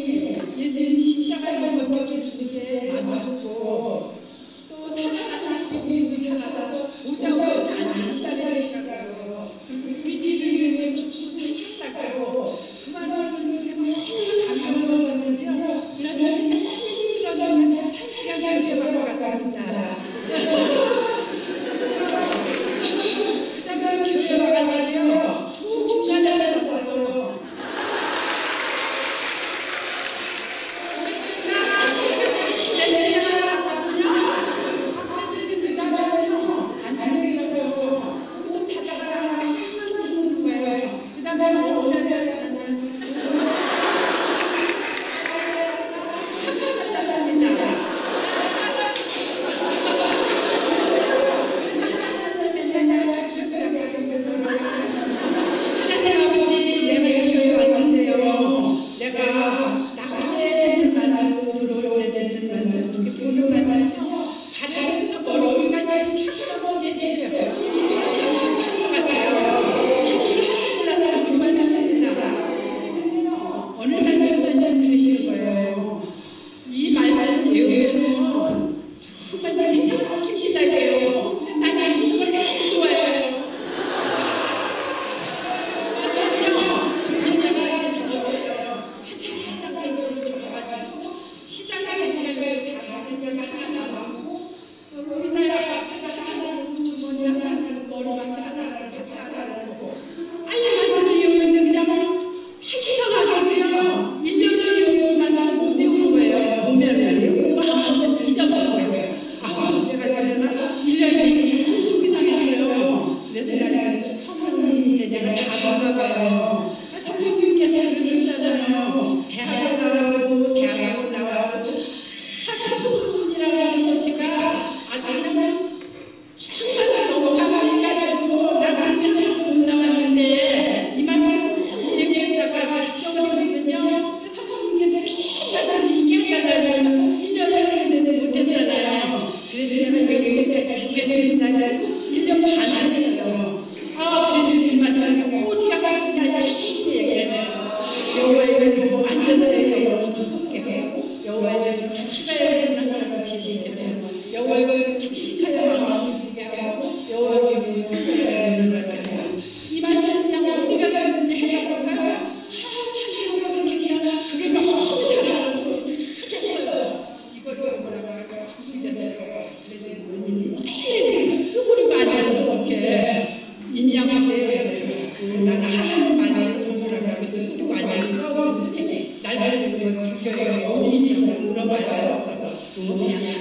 예수님 십자가에 벗겨주시게 안아주고 또 살아나시고 우리 하나도 오자고 안아주시다고 그리고 우리 집에 축복하셨다고 그 말을 감동을 받는지요. 이런 힘들었는데 한 시간 이렇게 받을 것 같습니다. 그다음에 교회 와가지고요. 중간에 받았어요.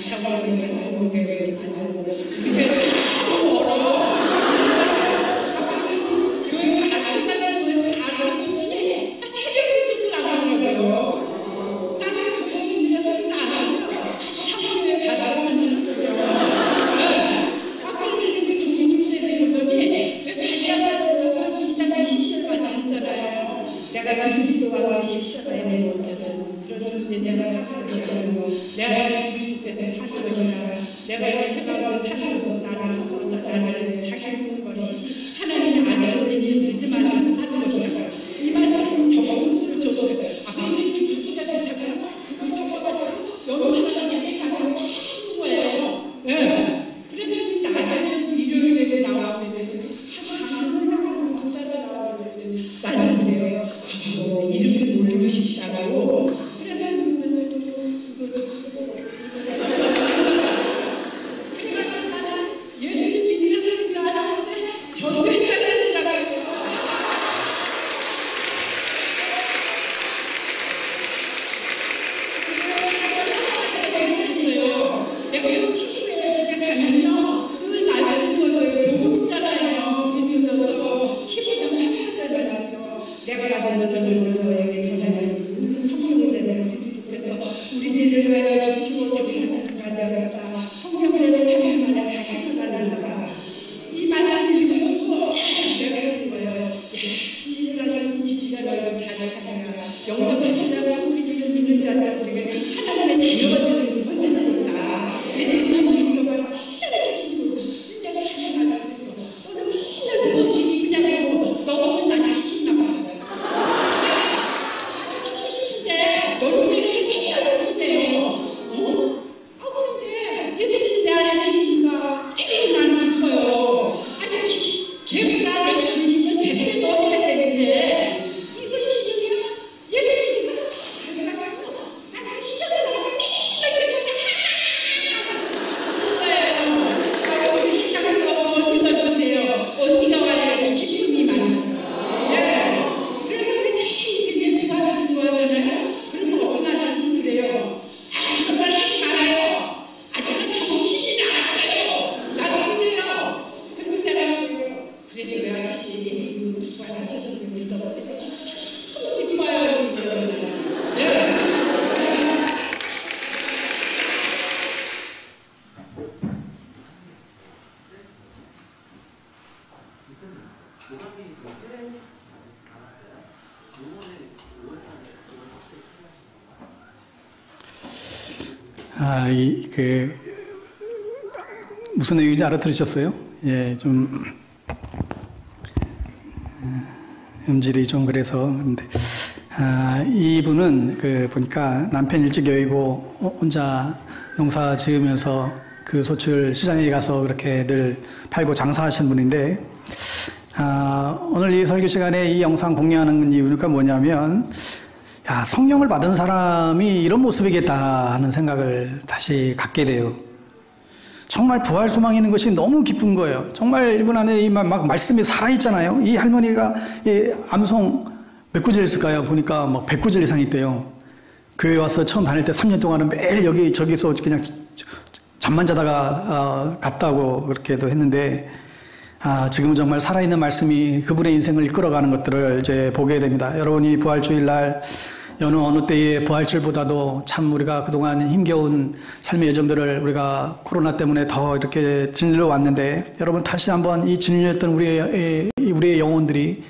차원에 있는 교회를 만나고 그게 너무 어려워. 교회 가르쳐달라는 걸 알아듣는데 새벽에 듣고 나가더라고요. 나는 그 부모님들에서 안 하고요. 차원에 가다가 만나더라고요. 그런데 그 종교들이 오더니 왜 가려고 이상한 시시를 만났잖아요. 내가 그리스도와 시시가 되는 것들은 그런데 내가 하는 것이고 내가 그리스도 때문에 사는 것이라 내가 이 생각으로 사는 것 나를 자기 것이 하나님 아들이 믿음 안에 사는 것이라 이 말은 정말 줬어요. 근데 그리스도가 된다면 그걸 적어가지고 여기 사람이 사는 죽은 거예요. 그러면 나는 일요일에 나와야 되는데 하루는 두 달에 나와야 되는데 나는 그래요. 이름도 모르고 싶다고 그래서 예수님 믿으려서 안 하는데 저도 헷갈리더라고요. 내가 이거 70에 집에 가면요 늘 나를 거예요. 보고 있잖아요. 믿으면서 15년 하잖아요. 내가 받은 것을 너에게 전하는 성령이 되는 그리스도께서 우리들을 위하여 주시고 받아들였다. 성령을 3일 만에 다시 살아난다. 이 말을 읽어주고 내가 그런 거예요. 지시라는 지시라는 잘하냐 영접을 한다고 우리들을 믿는 자들에게 하나님의 자녀가 되는 것입니다. 예수님을 믿어봐라. 내가 살아나는 거 너는 맨날 무엇이 그냥 너무 나를 시키나 봐. 너는 내가 생각하는 건데요. 그런데 예수님이 내 안에 계신가? 나는 기뻐요. 아직 걔보다 내 근심은 100배 더 해야 되는데 이 근심이야? 예수님이 가져가서 나는 시작을 하고 우리 시작을 하고 어디다 주세요? 어디가 와요? 기쁨이 많아요. 그래서 자신있게 부활을 좋아하잖아요. 그러면 어떤 아저씨 그래요. 그런 말 하지 말아요. 아직은 정신이 나왔어요. 나도 그래요. 그리고 내가 그래도 왜 아저씨 예수님 부활하셔서 믿었어요. 너무 기뻐요. 이제. 무슨 내용인지 알아들으셨어요? 예, 좀 음질이 좀 그래서 그런데 이분은 보니까 남편 일찍 여의고 혼자 농사 지으면서 그 소출 시장에 가서 그렇게 늘 팔고 장사하시는 분인데 오늘 이 설교 시간에 이 영상 공유하는 이유가 뭐냐면 성령을 받은 사람이 이런 모습이겠다 하는 생각을 다시 갖게 돼요. 정말 부활 소망이 있는 것이 너무 기쁜 거예요. 정말 이분 안에 막 말씀이 살아있잖아요. 이 할머니가 암송 몇 구절 있을까요? 보니까 막 100구절 이상 있대요. 교회 와서 처음 다닐 때 3년 동안은 매일 저기서 그냥 잠만 자다가 갔다고 그렇게도 했는데 지금은 정말 살아있는 말씀이 그분의 인생을 이끌어가는 것들을 이제 보게 됩니다. 여러분이 부활주일날 어느 때의 부활절보다도 참 우리가 그동안 힘겨운 삶의 여정들을 우리가 코로나 때문에 더 이렇게 진리로 왔는데 여러분 다시 한번 이 진리였던 우리의 영혼들이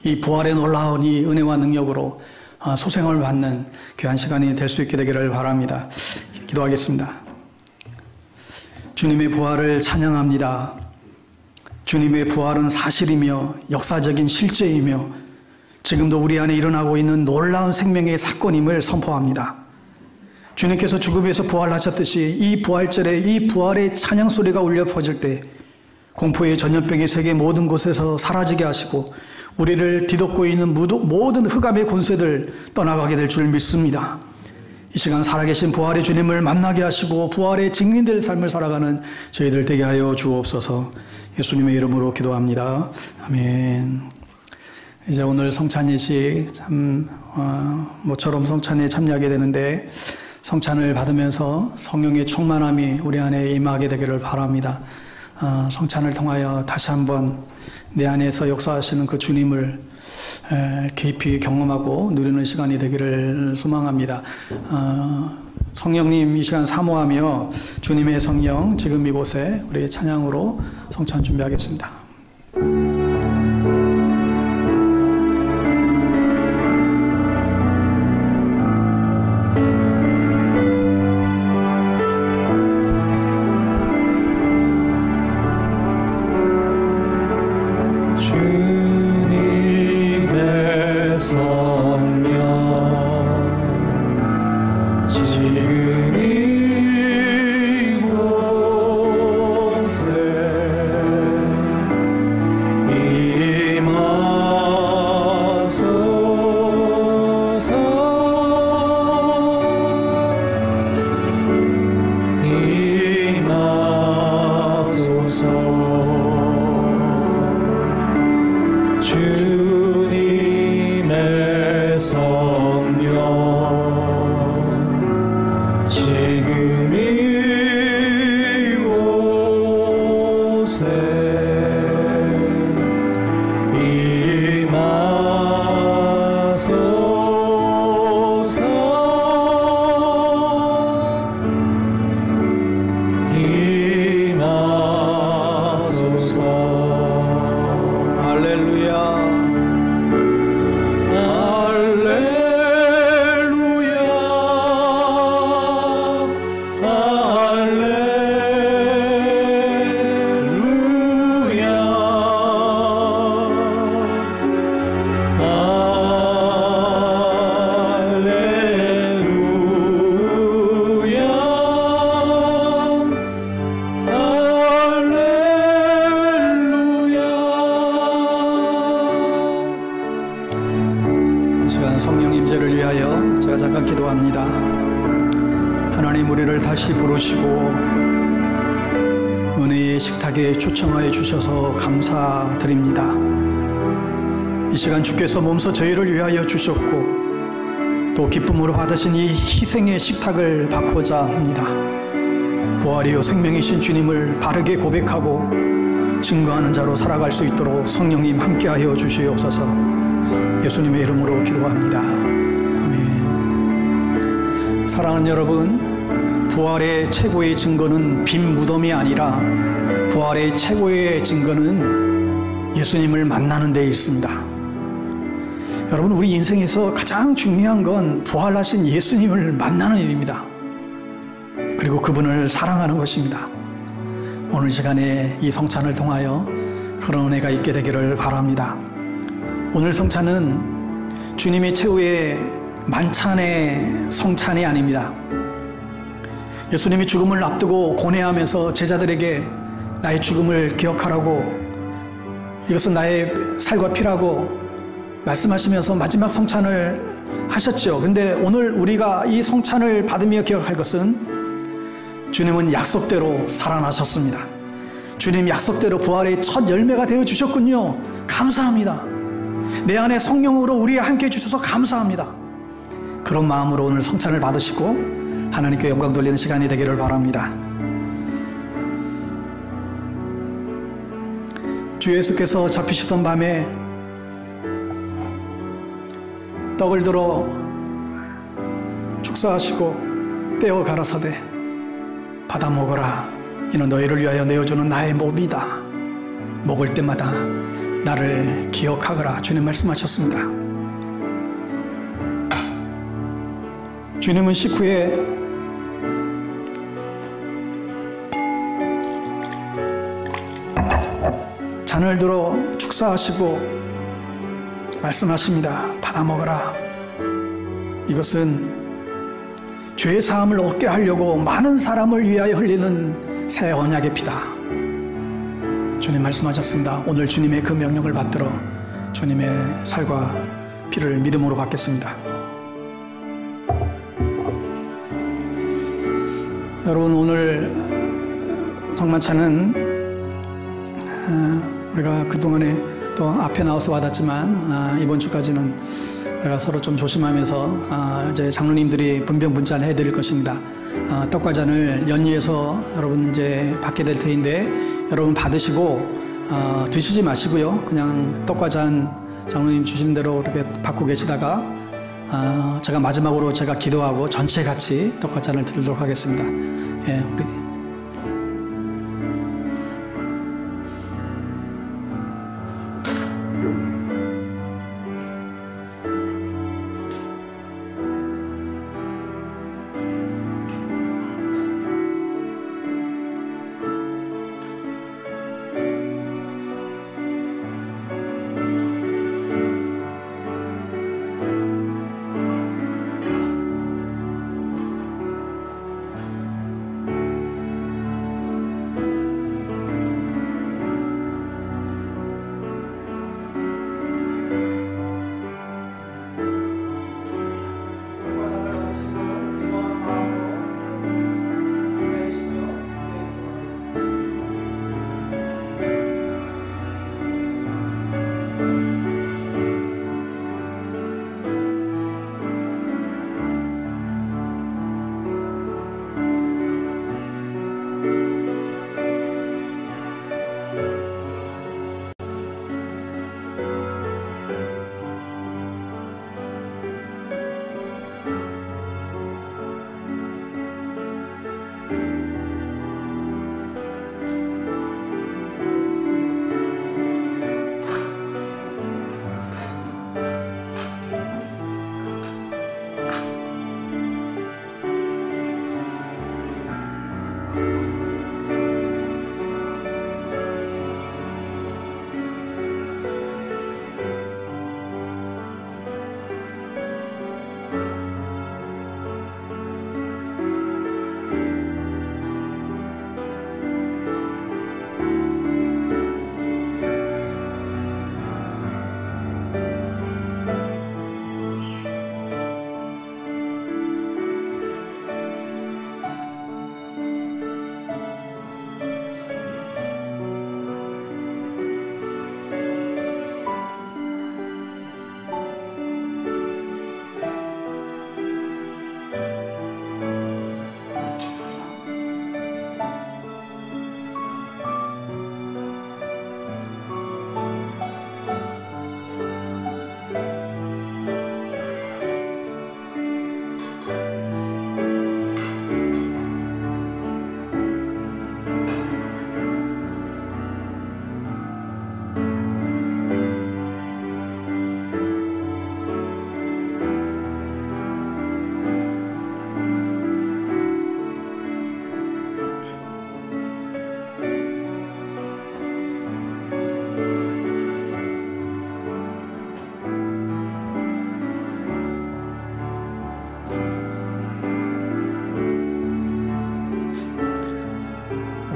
이 부활의 놀라운 이 은혜와 능력으로 소생을 받는 귀한 시간이 될 수 있게 되기를 바랍니다. 기도하겠습니다. 주님의 부활을 찬양합니다. 주님의 부활은 사실이며 역사적인 실제이며 지금도 우리 안에 일어나고 있는 놀라운 생명의 사건임을 선포합니다. 주님께서 죽음에서 부활하셨듯이 이 부활절에 이 부활의 찬양 소리가 울려 퍼질 때 공포의 전염병이 세계 모든 곳에서 사라지게 하시고 우리를 뒤덮고 있는 모든 흑암의 권세들 떠나가게 될 줄 믿습니다. 이 시간 살아계신 부활의 주님을 만나게 하시고 부활의 증인될 삶을 살아가는 저희들 되게 하여 주옵소서. 예수님의 이름으로 기도합니다. 아멘. 이제 오늘 성찬예식 참 모처럼 성찬에 참여하게 되는데 성찬을 받으면서 성령의 충만함이 우리 안에 임하게 되기를 바랍니다. 성찬을 통하여 다시 한번 내 안에서 역사하시는 그 주님을 깊이 경험하고 누리는 시간이 되기를 소망합니다. 성령님 이 시간 사모하며 주님의 성령 지금 이곳에 우리의 찬양으로 성찬 준비하겠습니다. 성령 임재를 위하여 제가 잠깐 기도합니다. 하나님 우리를 다시 부르시고 은혜의 식탁에 초청하여 주셔서 감사드립니다. 이 시간 주께서 몸소 저희를 위하여 주셨고 또 기쁨으로 받으신 이 희생의 식탁을 받고자 합니다. 부활이요 생명이신 주님을 바르게 고백하고 증거하는 자로 살아갈 수 있도록 성령님 함께하여 주시옵소서. 예수님의 이름으로 기도합니다. 아멘. 사랑하는 여러분, 부활의 최고의 증거는 빈 무덤이 아니라 부활의 최고의 증거는 예수님을 만나는 데 있습니다. 여러분, 우리 인생에서 가장 중요한 건 부활하신 예수님을 만나는 일입니다. 그리고 그분을 사랑하는 것입니다. 오늘 시간에 이 성찬을 통하여 그런 은혜가 있게 되기를 바랍니다. 오늘 성찬은 주님의 최후의 만찬의 성찬이 아닙니다. 예수님이 죽음을 앞두고 고뇌하면서 제자들에게 나의 죽음을 기억하라고, 이것은 나의 살과 피라고 말씀하시면서 마지막 성찬을 하셨죠. 근데 오늘 우리가 이 성찬을 받으며 기억할 것은 주님은 약속대로 살아나셨습니다. 주님 약속대로 부활의 첫 열매가 되어 주셨군요. 감사합니다. 내 안에 성령으로 우리와 함께 해주셔서 감사합니다. 그런 마음으로 오늘 성찬을 받으시고 하나님께 영광 돌리는 시간이 되기를 바랍니다. 주 예수께서 잡히시던 밤에 떡을 들어 축사하시고 떼어 가라사대 받아 먹어라. 이는 너희를 위하여 내어주는 나의 몸이다. 먹을 때마다 나를 기억하거라. 주님 말씀하셨습니다. 주님은 식후에 잔을 들어 축사하시고 말씀하십니다. 받아 먹어라. 이것은 죄 사함을 얻게 하려고 많은 사람을 위하여 흘리는 새 언약의 피다. 주님 말씀하셨습니다. 오늘 주님의 그 명령을 받들어 주님의 살과 피를 믿음으로 받겠습니다. 여러분, 오늘 성만찬은 우리가 그동안에 또 앞에 나와서 받았지만 이번 주까지는 그래서 서로 좀 조심하면서 이제 장로님들이 분변분찬 해드릴 것입니다. 떡과 잔을 연희해서 여러분 이제 받게 될 테인데 여러분 받으시고 드시지 마시고요. 그냥 떡과 잔 장로님 주신 대로 이렇게 받고 계시다가 제가 마지막으로 제가 기도하고 전체 같이 떡과 잔을 드리도록 하겠습니다. 예, 우리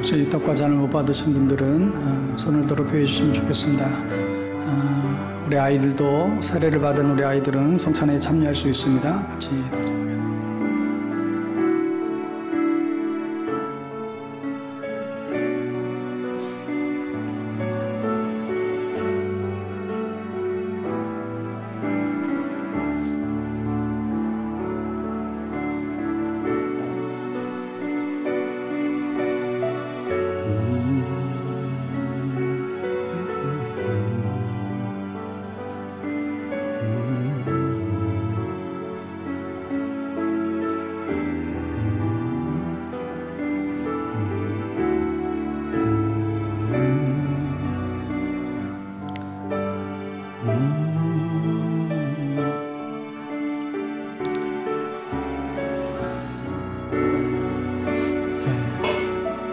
혹시 떡과 잔을 못 받으신 분들은 손을 들어 표해 주시면 좋겠습니다. 우리 아이들도 세례를 받은 우리 아이들은 성찬회에 참여할 수 있습니다. 같이 동참하겠습니다.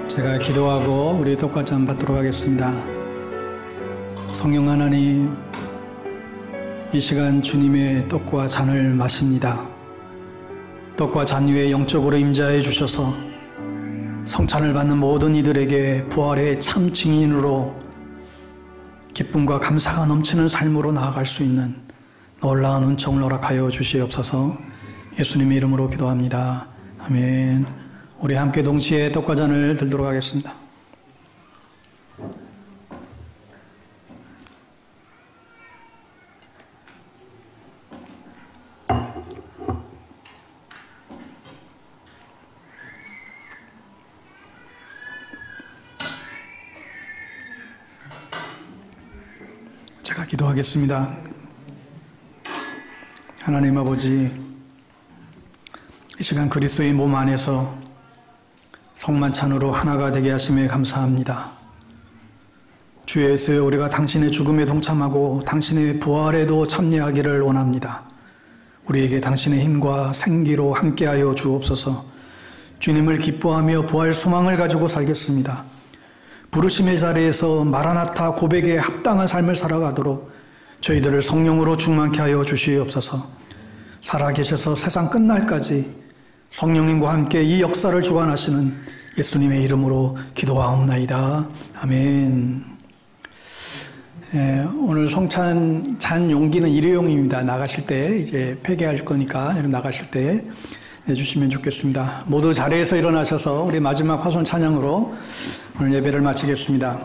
제가 기도하고 우리 떡과 잔 받도록 하겠습니다. 성령 하나님, 이 시간 주님의 떡과 잔을 마십니다. 떡과 잔 위에 영적으로 임재해 주셔서 성찬을 받는 모든 이들에게 부활의 참 증인으로 기쁨과 감사가 넘치는 삶으로 나아갈 수 있는 놀라운 은총을 허락하여 주시옵소서. 예수님의 이름으로 기도합니다. 아멘. 우리 함께 동시에 떡과 잔을 들도록 하겠습니다. 기도하겠습니다. 하나님 아버지, 이 시간 그리스도의 몸 안에서 성만찬으로 하나가 되게 하심에 감사합니다. 주 예수여, 우리가 당신의 죽음에 동참하고 당신의 부활에도 참여하기를 원합니다. 우리에게 당신의 힘과 생기로 함께하여 주옵소서. 주님을 기뻐하며 부활 소망을 가지고 살겠습니다. 부르심의 자리에서 마라나타 고백에 합당한 삶을 살아가도록 저희들을 성령으로 충만케 하여 주시옵소서. 살아계셔서 세상 끝날까지 성령님과 함께 이 역사를 주관하시는 예수님의 이름으로 기도하옵나이다. 아멘. 오늘 성찬 잔 용기는 일회용입니다. 나가실 때 이제 폐기할 거니까 나가실 때 내주시면 좋겠습니다. 모두 자리에서 일어나셔서 우리 마지막 화손 찬양으로 오늘 예배를 마치겠습니다.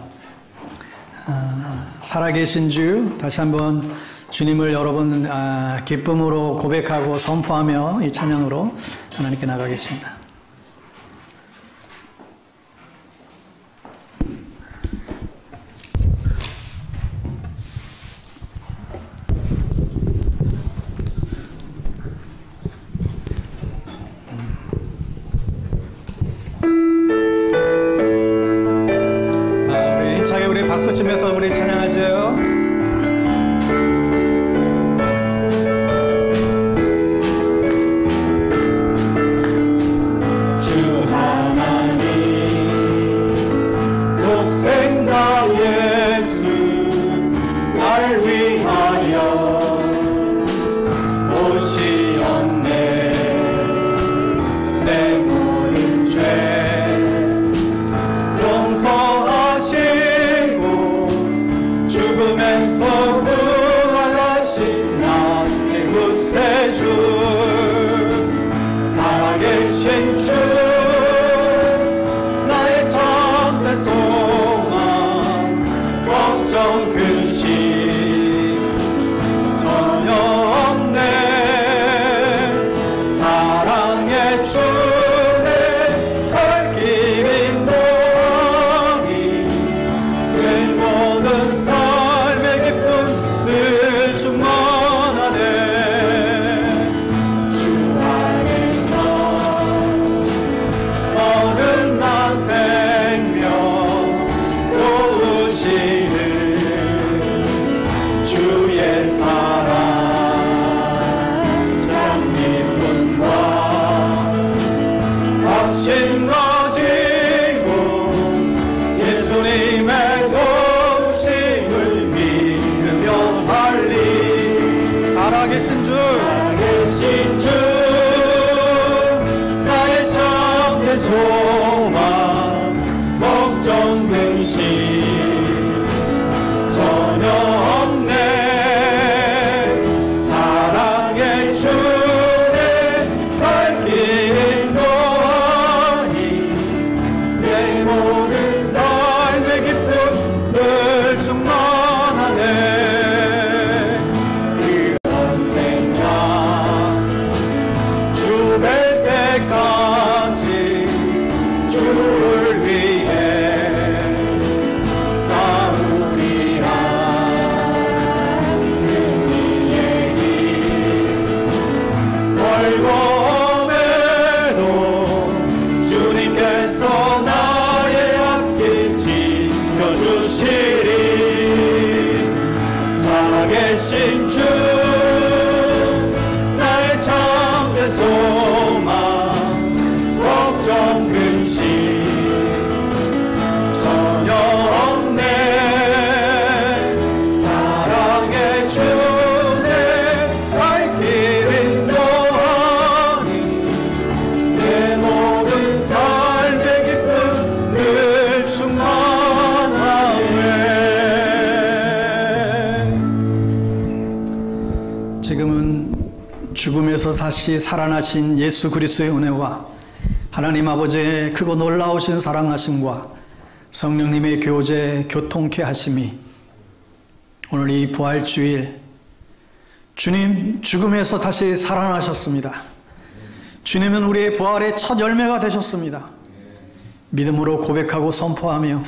살아계신 주, 다시 한번 주님을 여러분 기쁨으로 고백하고 선포하며 이 찬양으로 하나님께 나가겠습니다. 우리 힘차게 우리 박수 치면서 우리 찬양하죠. 죽음에서 다시 살아나신 예수 그리스도의 은혜와 하나님 아버지의 크고 놀라우신 사랑하심과 성령님의 교제, 교통케 하심이 오늘 이 부활주일 주님 죽음에서 다시 살아나셨습니다. 주님은 우리의 부활의 첫 열매가 되셨습니다. 믿음으로 고백하고 선포하며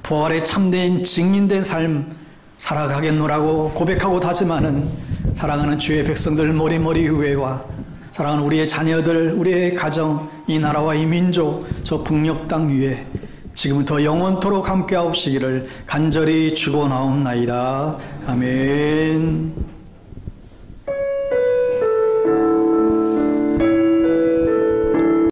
부활의 참된 증인된 삶 살아가겠노라고 고백하고 다짐하는 사랑하는 주의 백성들 머리머리 의회와 사랑하는 우리의 자녀들, 우리의 가정, 이 나라와 이 민족, 저 북녘 땅 위에 지금부터 영원토록 함께하옵시기를 간절히 축원하옵나이다. 아멘.